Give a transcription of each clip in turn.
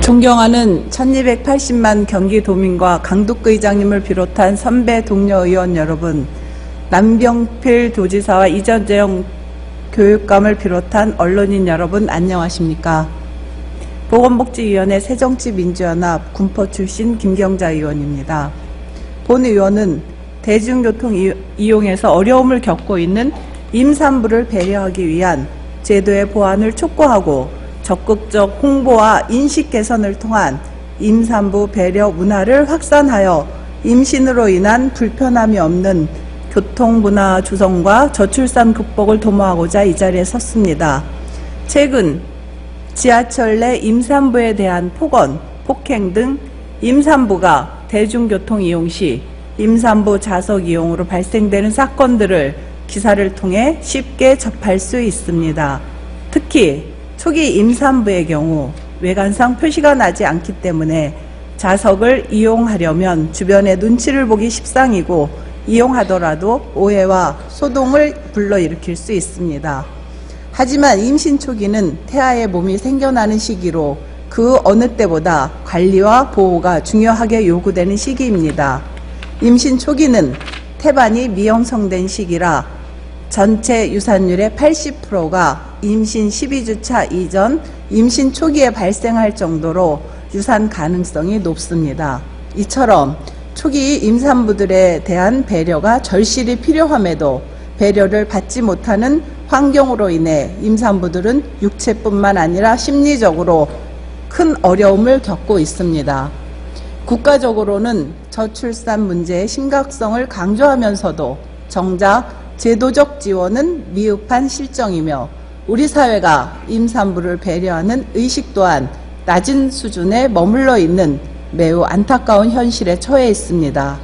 존경하는 1280만 경기도민과 강북구 의장님을 비롯한 선배 동료 의원 여러분, 남병필 도지사와 이전재영 교육감을 비롯한 언론인 여러분 안녕하십니까? 보건복지위원회 새정치민주연합 군포 출신 김경자 의원입니다. 본 의원은 대중교통 이용에서 어려움을 겪고 있는 임산부를 배려하기 위한 제도의 보완을 촉구하고 적극적 홍보와 인식 개선을 통한 임산부 배려 문화를 확산하여 임신으로 인한 불편함이 없는 교통문화 조성과 저출산 극복을 도모하고자 이 자리에 섰습니다. 최근 지하철 내 임산부에 대한 폭언, 폭행 등 임산부가 대중교통 이용 시 임산부 좌석 이용으로 발생되는 사건들을 기사를 통해 쉽게 접할 수 있습니다. 특히 초기 임산부의 경우 외관상 표시가 나지 않기 때문에 좌석을 이용하려면 주변의 눈치를 보기 십상이고 이용하더라도 오해와 소동을 불러일으킬 수 있습니다. 하지만 임신 초기는 태아의 몸이 생겨나는 시기로 그 어느 때보다 관리와 보호가 중요하게 요구되는 시기입니다. 임신 초기는 태반이 미형성된 시기라 전체 유산율의 80%가 임신 12주차 이전 임신 초기에 발생할 정도로 유산 가능성이 높습니다. 이처럼 초기 임산부들에 대한 배려가 절실히 필요함에도 배려를 받지 못하는 환경으로 인해 임산부들은 육체뿐만 아니라 심리적으로 큰 어려움을 겪고 있습니다. 국가적으로는 저출산 문제의 심각성을 강조하면서도 정작 제도적 지원은 미흡한 실정이며 우리 사회가 임산부를 배려하는 의식 또한 낮은 수준에 머물러 있는 매우 안타까운 현실에 처해 있습니다.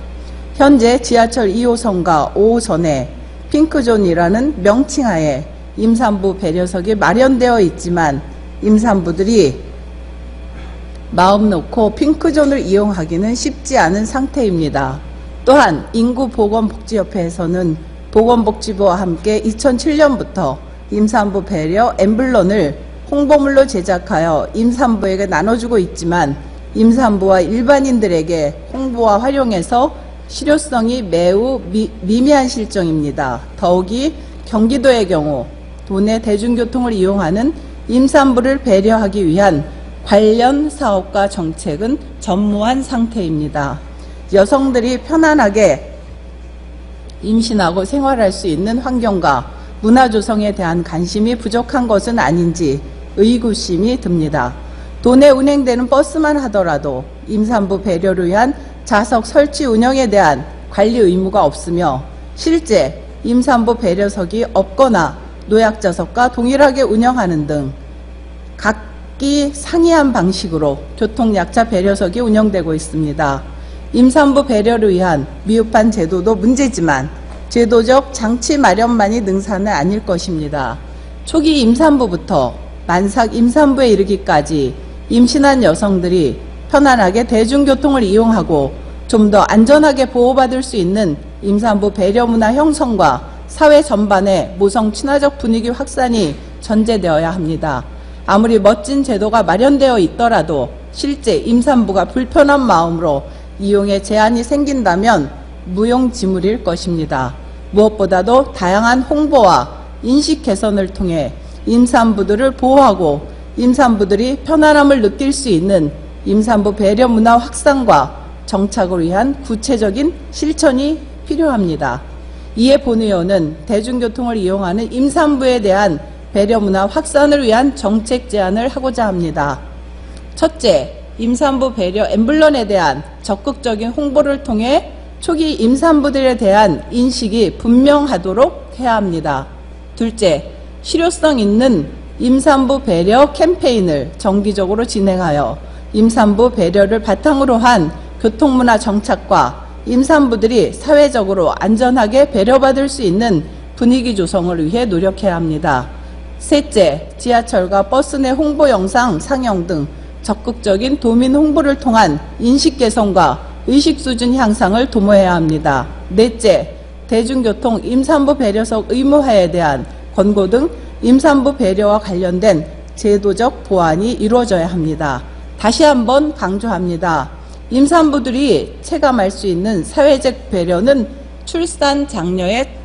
현재 지하철 2호선과 5호선에 핑크존이라는 명칭하에 임산부 배려석이 마련되어 있지만 임산부들이 마음 놓고 핑크존을 이용하기는 쉽지 않은 상태입니다. 또한 인구보건복지협회에서는 보건복지부와 함께 2007년부터 임산부 배려 엠블런을 홍보물로 제작하여 임산부에게 나눠주고 있지만 임산부와 일반인들에게 홍보와 활용해서 실효성이 매우 미미한 실정입니다. 더욱이 경기도의 경우 도내 대중교통을 이용하는 임산부를 배려하기 위한 관련 사업과 정책은 전무한 상태입니다. 여성들이 편안하게 임신하고 생활할 수 있는 환경과 문화 조성에 대한 관심이 부족한 것은 아닌지 의구심이 듭니다. 도내 운행되는 버스만 하더라도 임산부 배려를 위한 좌석 설치 운영에 대한 관리 의무가 없으며 실제 임산부 배려석이 없거나 노약자석과 동일하게 운영하는 등 각기 상이한 방식으로 교통약자 배려석이 운영되고 있습니다. 임산부 배려를 위한 미흡한 제도도 문제지만 제도적 장치 마련만이 능사는 아닐 것입니다. 초기 임산부부터 만삭 임산부에 이르기까지 임신한 여성들이 편안하게 대중교통을 이용하고 좀 더 안전하게 보호받을 수 있는 임산부 배려 문화 형성과 사회 전반의 모성 친화적 분위기 확산이 전제되어야 합니다. 아무리 멋진 제도가 마련되어 있더라도 실제 임산부가 불편한 마음으로 이용에 제한이 생긴다면 무용지물일 것입니다. 무엇보다도 다양한 홍보와 인식 개선을 통해 임산부들을 보호하고 임산부들이 편안함을 느낄 수 있는 임산부 배려 문화 확산과 정착을 위한 구체적인 실천이 필요합니다. 이에 본 의원은 대중교통을 이용하는 임산부에 대한 배려 문화 확산을 위한 정책 제안을 하고자 합니다. 첫째, 임산부 배려 엠블런에 대한 적극적인 홍보를 통해 초기 임산부들에 대한 인식이 분명하도록 해야 합니다. 둘째, 실효성 있는 임산부 배려 캠페인을 정기적으로 진행하여 임산부 배려를 바탕으로 한 교통문화 정착과 임산부들이 사회적으로 안전하게 배려받을 수 있는 분위기 조성을 위해 노력해야 합니다. 셋째, 지하철과 버스 내 홍보 영상 상영 등 적극적인 도민 홍보를 통한 인식 개선과 의식 수준 향상을 도모해야 합니다. 넷째, 대중교통 임산부 배려석 의무화에 대한 권고 등 임산부 배려와 관련된 제도적 보완이 이루어져야 합니다. 다시 한번 강조합니다. 임산부들이 체감할 수 있는 사회적 배려는 출산 장려의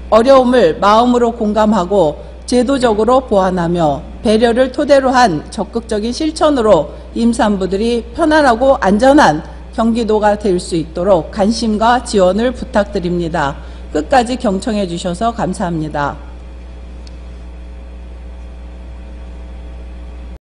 어려움을 마음으로 공감하고 제도적으로 보완하며 배려를 토대로 한 적극적인 실천으로 임산부들이 편안하고 안전한 경기도가 될 수 있도록 관심과 지원을 부탁드립니다. 끝까지 경청해 주셔서 감사합니다.